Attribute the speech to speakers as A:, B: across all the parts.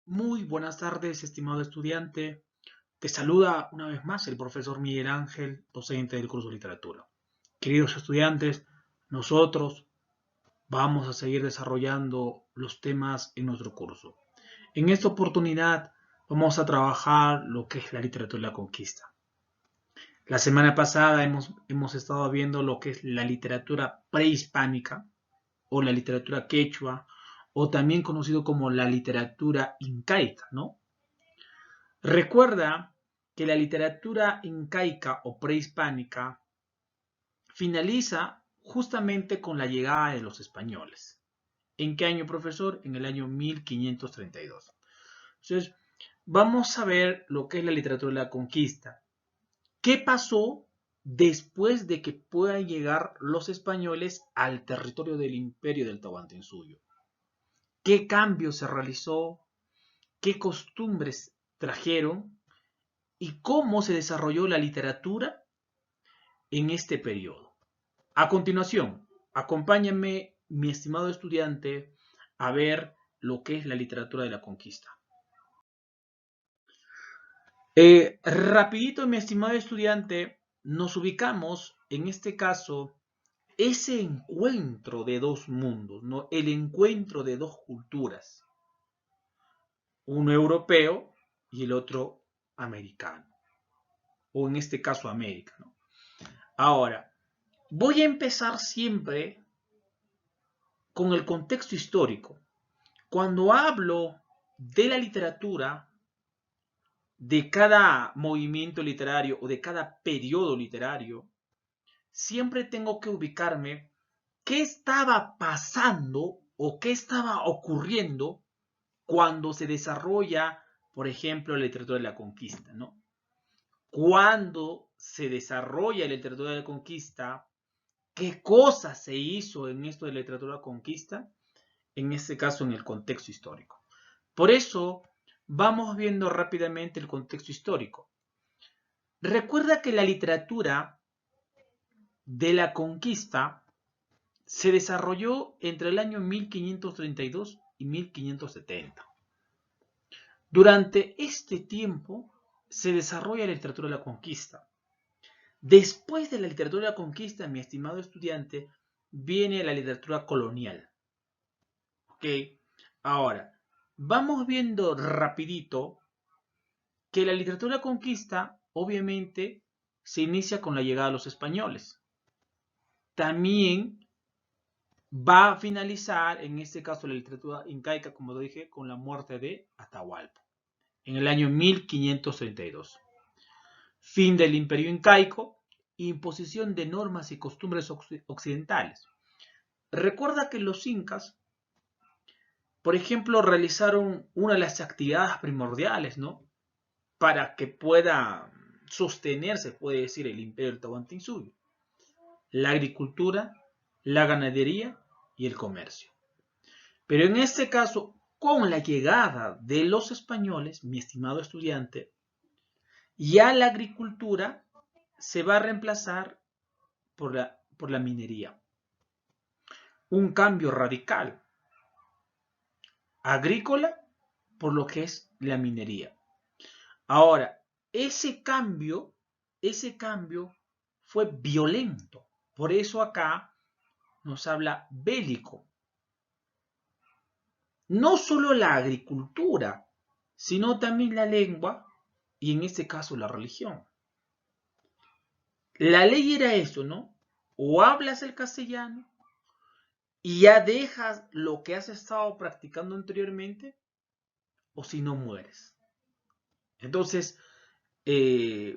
A: Muy buenas tardes, estimado estudiante. Te saluda una vez más el profesor Miguel Ángel, docente del curso de literatura. Queridos estudiantes, nosotros vamos a seguir desarrollando los temas en nuestro curso. En esta oportunidad vamos a trabajar lo que es la literatura de la conquista. La semana pasada hemos estado viendo lo que es la literatura prehispánica o la literatura quechua o también conocido como la literatura incaica, ¿no? Recuerda que la literatura incaica o prehispánica finaliza justamente con la llegada de los españoles. ¿En qué año, profesor? En el año 1532. Entonces, vamos a ver lo que es la literatura de la conquista. ¿Qué pasó después de que puedan llegar los españoles al territorio del imperio del Tahuantinsuyo? ¿Qué cambio se realizó? ¿Qué costumbres trajeron? ¿Y cómo se desarrolló la literatura en este periodo? A continuación, acompáñame, mi estimado estudiante, a ver lo que es la literatura de la conquista. Rapidito, mi estimado estudiante, nos ubicamos en este caso ese encuentro de dos mundos, ¿no? El encuentro de dos culturas, uno europeo y el otro americano, o en este caso América, ¿no? Ahora, voy a empezar siempre con el contexto histórico. Cuando hablo de la literatura, de cada movimiento literario o de cada periodo literario, siempre tengo que ubicarme qué estaba pasando o qué estaba ocurriendo cuando se desarrolla, por ejemplo, la literatura de la conquista, ¿no? Cuando se desarrolla la literatura de la conquista, qué cosa se hizo en esto de la literatura de la conquista, en este caso en el contexto histórico. Por eso vamos viendo rápidamente el contexto histórico. Recuerda que la literatura de la conquista se desarrolló entre el año 1532 y 1570. Durante este tiempo se desarrolla la literatura de la conquista. Después de la literatura de la conquista, mi estimado estudiante, viene la literatura colonial. ¿Ok? Ahora, vamos viendo rapidito que la literatura de la conquista, obviamente, se inicia con la llegada de los españoles. También va a finalizar, en este caso, la literatura incaica, como lo dije, con la muerte de Atahualpa, en el año 1532. Fin del imperio incaico, imposición de normas y costumbres occidentales. Recuerda que los incas, por ejemplo, realizaron una de las actividades primordiales, ¿no? Para que pueda sostenerse, puede decir, el imperio del Tahuantinsuyo: la agricultura, la ganadería y el comercio. Pero en este caso, con la llegada de los españoles, mi estimado estudiante, ya la agricultura se va a reemplazar por la minería. Un cambio radical agrícola por lo que es la minería. Ahora, ese cambio fue violento. Por eso acá nos habla bélico. No solo la agricultura, sino también la lengua y en este caso la religión. La ley era eso, ¿no? O hablas el castellano y ya dejas lo que has estado practicando anteriormente, o si no mueres. Entonces,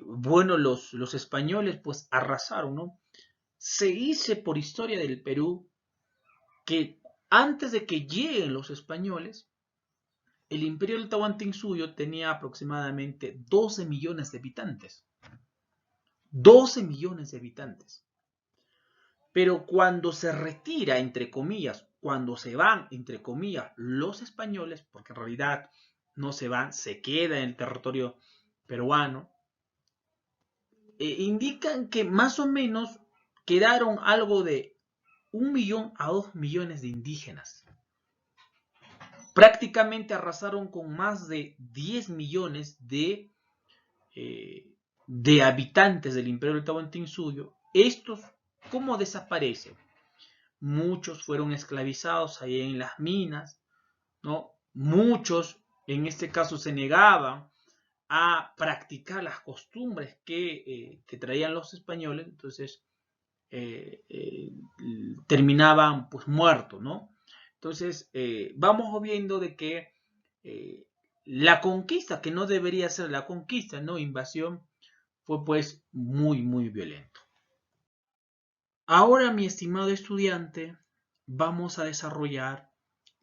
A: bueno, los españoles pues arrasaron, ¿no? Se dice por historia del Perú que antes de que lleguen los españoles, el imperio del Tahuantinsuyo tenía aproximadamente 12 millones de habitantes. 12 millones de habitantes. Pero cuando se retira, entre comillas, cuando se van, entre comillas, los españoles, porque en realidad no se van, se queda en el territorio peruano, indican que más o menos quedaron algo de 1 millón a 2 millones de indígenas. prácticamente arrasaron con más de 10 millones de habitantes del Imperio del Tahuantinsuyo. Estos, ¿cómo desaparecen? Muchos fueron esclavizados ahí en las minas, ¿no? Muchos, en este caso, se negaban a practicar las costumbres que traían los españoles, entonces terminaban pues muertos, ¿no? Entonces vamos viendo de que la conquista, que no debería ser la conquista, ¿no? Invasión, fue pues muy violento. Ahora, mi estimado estudiante, vamos a desarrollar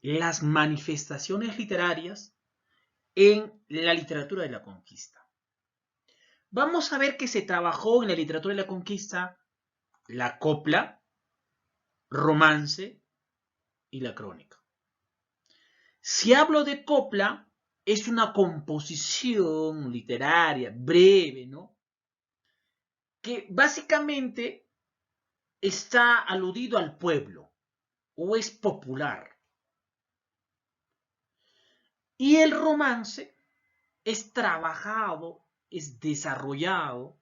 A: las manifestaciones literarias en la literatura de la conquista. Vamos a ver que se trabajó en la literatura de la conquista la copla, romance y la crónica. Si hablo de copla, es una composición literaria breve, ¿no? Que básicamente está aludido al pueblo o es popular. Y el romance es trabajado, es desarrollado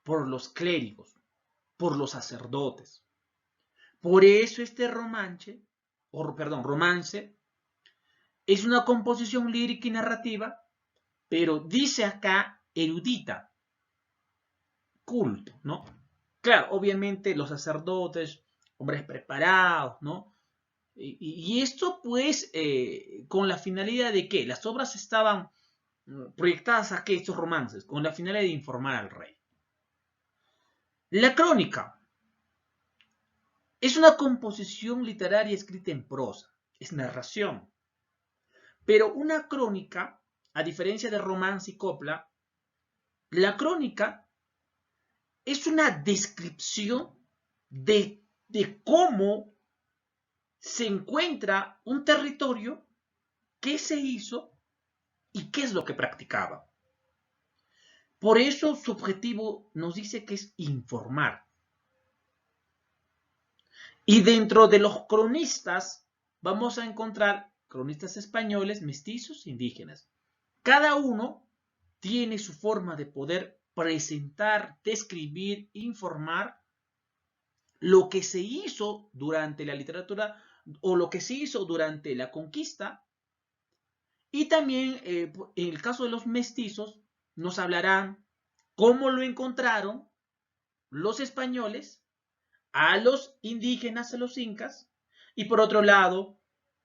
A: por los clérigos, por los sacerdotes. Por eso este romance es una composición lírica y narrativa, pero dice acá erudita, culto, ¿no? Claro, obviamente los sacerdotes, hombres preparados, ¿no? Y esto pues con la finalidad de que las obras estaban proyectadas a que estos romances, con la finalidad de informar al rey. La crónica es una composición literaria escrita en prosa, es narración. Pero una crónica, a diferencia de romance y copla, la crónica es una descripción de cómo se encuentra un territorio, qué se hizo y qué es lo que practicaba. Por eso su objetivo nos dice que es informar. Y dentro de los cronistas vamos a encontrar cronistas españoles, mestizos, indígenas. Cada uno tiene su forma de poder presentar, describir, informar lo que se hizo durante la literatura o lo que se hizo durante la conquista. Y también en el caso de los mestizos nos hablarán cómo lo encontraron los españoles a los indígenas, a los incas, y por otro lado,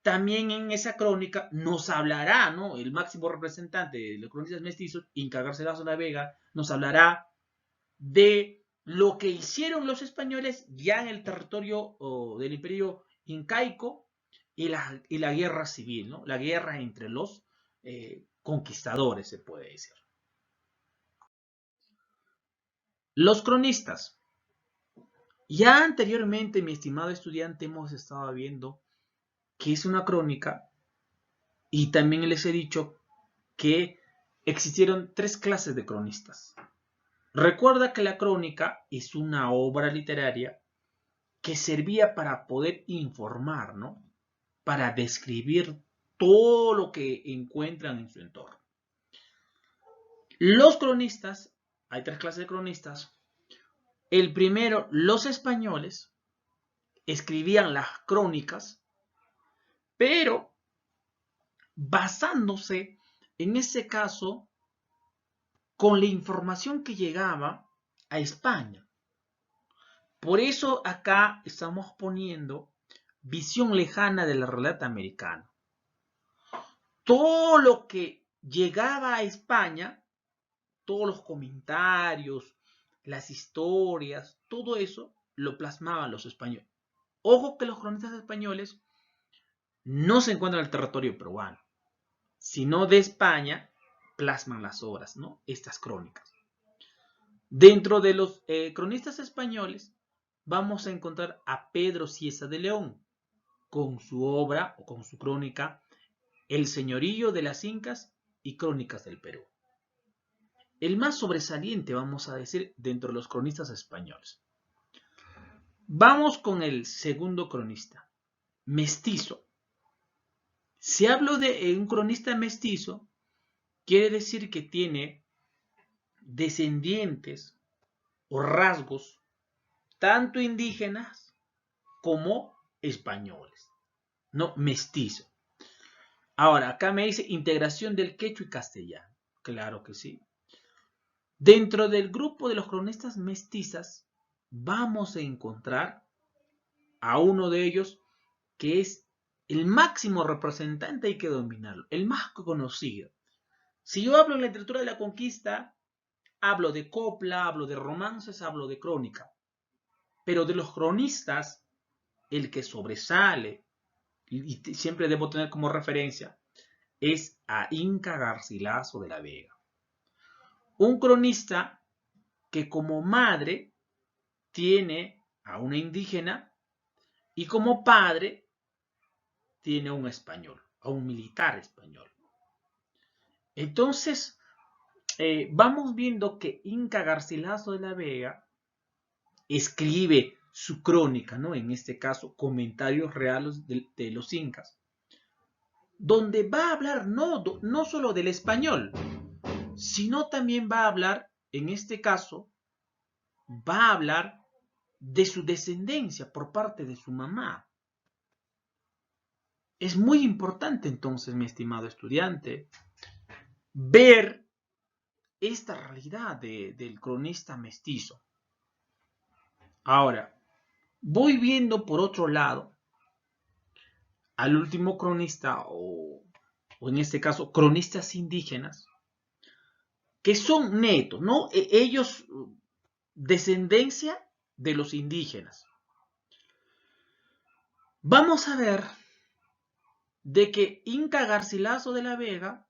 A: también en esa crónica nos hablará, ¿no? El máximo representante de los cronistas mestizos, Inca Garcilaso de la Vega, nos hablará de lo que hicieron los españoles ya en el territorio del imperio incaico y la guerra civil, ¿no? La guerra entre los conquistadores, se puede decir. Los cronistas. Ya anteriormente, mi estimado estudiante, hemos estado viendo que es una crónica y también les he dicho que existieron tres clases de cronistas. Recuerda que la crónica es una obra literaria que servía para poder informar, ¿no? Para describir todo lo que encuentran en su entorno. Los cronistas, hay tres clases de cronistas. El primero, los españoles, escribían las crónicas, pero basándose en ese caso con la información que llegaba a España. Por eso acá estamos poniendo visión lejana del relato americano. Todo lo que llegaba a España, todos los comentarios, las historias, todo eso lo plasmaban los españoles. Ojo que los cronistas españoles no se encuentran en el territorio peruano, sino de España plasman las obras, ¿no? Estas crónicas. Dentro de los cronistas españoles vamos a encontrar a Pedro Cieza de León con su obra o con su crónica El señorío de las Incas y Crónicas del Perú. El más sobresaliente, vamos a decir, dentro de los cronistas españoles. Vamos con el segundo cronista, mestizo. Si hablo de un cronista mestizo, quiere decir que tiene descendientes o rasgos tanto indígenas como españoles, no mestizo. Ahora, acá me dice integración del quechua y castellano. Claro que sí. Dentro del grupo de los cronistas mestizas, vamos a encontrar a uno de ellos que es el máximo representante, hay que dominarlo, el más conocido. Si yo hablo en la literatura de la conquista, hablo de copla, hablo de romances, hablo de crónica. Pero de los cronistas, el que sobresale, y siempre debo tener como referencia, es a Inca Garcilaso de la Vega. Un cronista que como madre tiene a una indígena y como padre tiene a un español, a un militar español. Entonces, vamos viendo que Inca Garcilaso de la Vega escribe su crónica, ¿no? En este caso, Comentarios Reales de los Incas, donde va a hablar no solo del español, sino también va a hablar, en este caso, va a hablar de su descendencia por parte de su mamá. Es muy importante entonces, mi estimado estudiante, ver esta realidad del cronista mestizo. Ahora, voy viendo por otro lado al último cronista, o en este caso, cronistas indígenas, que son netos, ¿no? Ellos, descendencia de los indígenas. Vamos a ver de que Inca Garcilaso de la Vega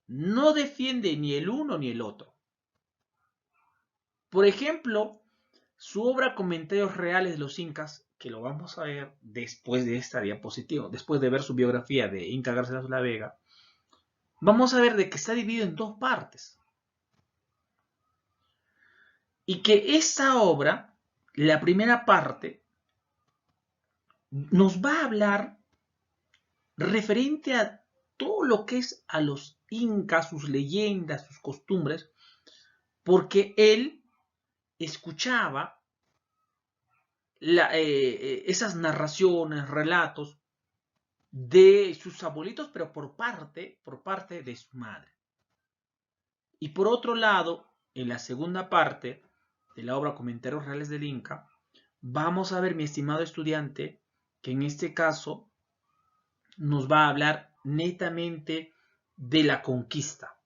A: no defiende ni el uno ni el otro. Por ejemplo, su obra Comentarios Reales de los Incas, que lo vamos a ver después de esta diapositiva, después de ver su biografía de Inca Garcilaso de la Vega, vamos a ver de que está dividido en dos partes. Y que esta obra, la primera parte, nos va a hablar referente a todo lo que es a los incas, sus leyendas, sus costumbres, porque él escuchaba esas narraciones, relatos de sus abuelitos, pero por parte de su madre. Y por otro lado, en la segunda parte de la obra Comentarios Reales del Inca, vamos a ver, mi estimado estudiante, que en este caso nos va a hablar netamente de la conquista.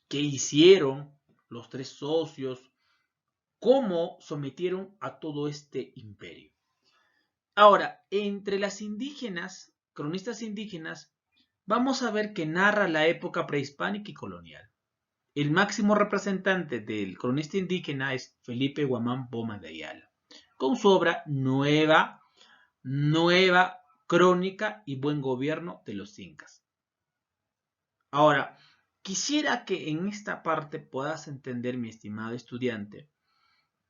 A: ¿Qué hicieron los tres socios? ¿Cómo sometieron a todo este imperio? Ahora, entre las indígenas, cronistas indígenas, vamos a ver que narra la época prehispánica y colonial. El máximo representante del cronista indígena es Felipe Guamán Poma de Ayala, con su obra Nueva Crónica y Buen Gobierno de los Incas. Ahora, quisiera que en esta parte puedas entender, mi estimado estudiante,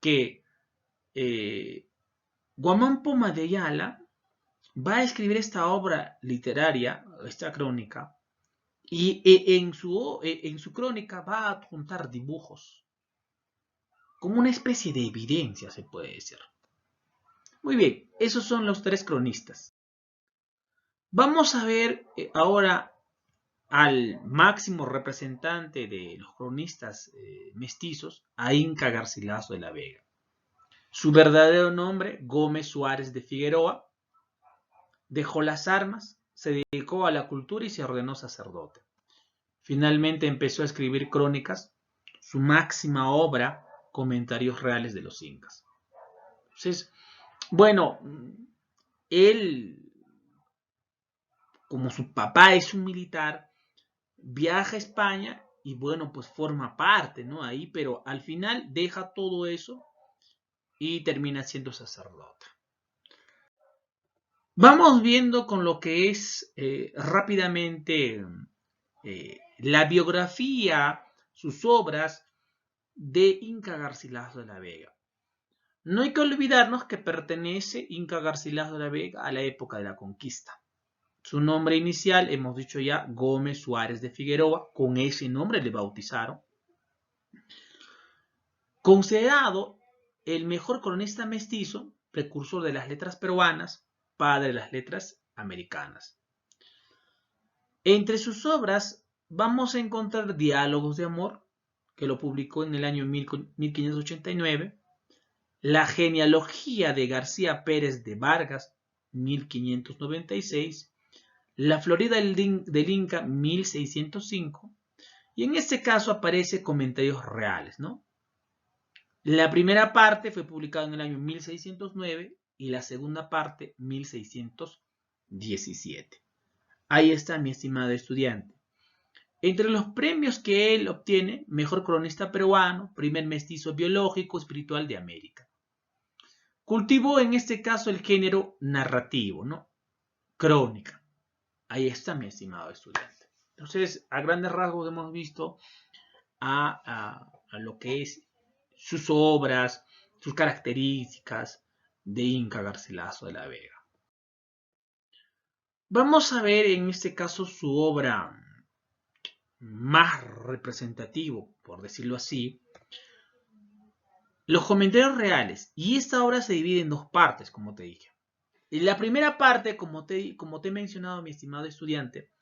A: que Guamán Poma de Ayala va a escribir esta obra literaria, esta crónica, y en su crónica va a adjuntar dibujos, como una especie de evidencia, se puede decir. Muy bien, esos son los tres cronistas. Vamos a ver ahora al máximo representante de los cronistas mestizos, a Inca Garcilaso de la Vega. Su verdadero nombre, Gómez Suárez de Figueroa. Dejó las armas, se dedicó a la cultura y se ordenó sacerdote. Finalmente empezó a escribir crónicas, su máxima obra, Comentarios Reales de los Incas. Entonces, bueno, él, como su papá es un militar, viaja a España y bueno, pues forma parte, ¿no? Ahí, pero al final deja todo eso y termina siendo sacerdote. Vamos viendo con lo que es rápidamente la biografía, sus obras de Inca Garcilaso de la Vega. No hay que olvidarnos que pertenece Inca Garcilaso de la Vega a la época de la conquista. Su nombre inicial, hemos dicho ya, Gómez Suárez de Figueroa, con ese nombre le bautizaron. Considerado el mejor cronista mestizo, precursor de las letras peruanas, padre de las letras americanas. Entre sus obras vamos a encontrar Diálogos de Amor, que lo publicó en el año 1589, La genealogía de García Pérez de Vargas, 1596, La Florida del Inca, 1605, y en este caso aparece Comentarios Reales, ¿no? La primera parte fue publicada en el año 1609 y la segunda parte 1617. Ahí está, mi estimado estudiante. Entre los premios que él obtiene, mejor cronista peruano, primer mestizo biológico espiritual de América. Cultivó en este caso el género narrativo, ¿no? Crónica. Ahí está, mi estimado estudiante. Entonces, a grandes rasgos hemos visto a lo que es sus obras, sus características de Inca Garcilaso de la Vega. Vamos a ver en este caso su obra más representativo, por decirlo así, Los Comentarios Reales. Y esta obra se divide en dos partes, como te dije. En la primera parte, como te he mencionado, mi estimado estudiante,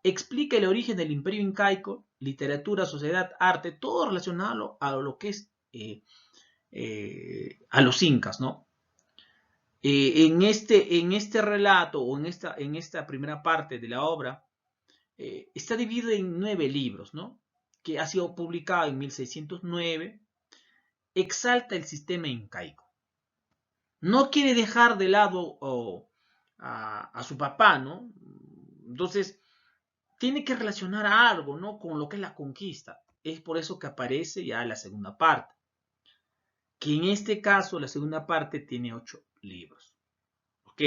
A: explica el origen del imperio incaico, literatura, sociedad, arte, todo relacionado a lo que es a los incas, ¿no? En este relato o en esta primera parte de la obra está dividido en 9 libros, ¿no? Que ha sido publicado en 1609, exalta el sistema incaico. No quiere dejar de lado a su papá, ¿no? Entonces, tiene que relacionar algo, ¿no? Con lo que es la conquista. Es por eso que aparece ya la segunda parte. Que en este caso, la segunda parte tiene 8 libros. ¿Ok?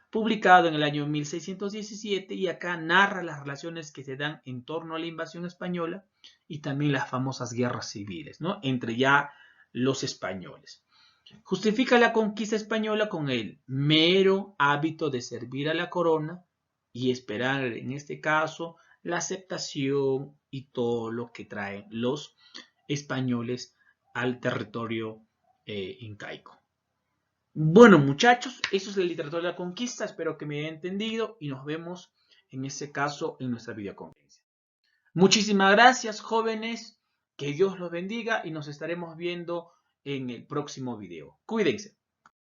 A: Publicado en el año 1617 y acá narra las relaciones que se dan en torno a la invasión española y también las famosas guerras civiles, ¿no? Entre ya los españoles. Justifica la conquista española con el mero hábito de servir a la corona y esperar, en este caso, la aceptación y todo lo que traen los españoles al territorio incaico. Bueno, muchachos, eso es la literatura de la conquista. Espero que me hayan entendido y nos vemos en este caso en nuestra videoconferencia. Muchísimas gracias, jóvenes. Que Dios los bendiga y nos estaremos viendo en el próximo video. Cuídense.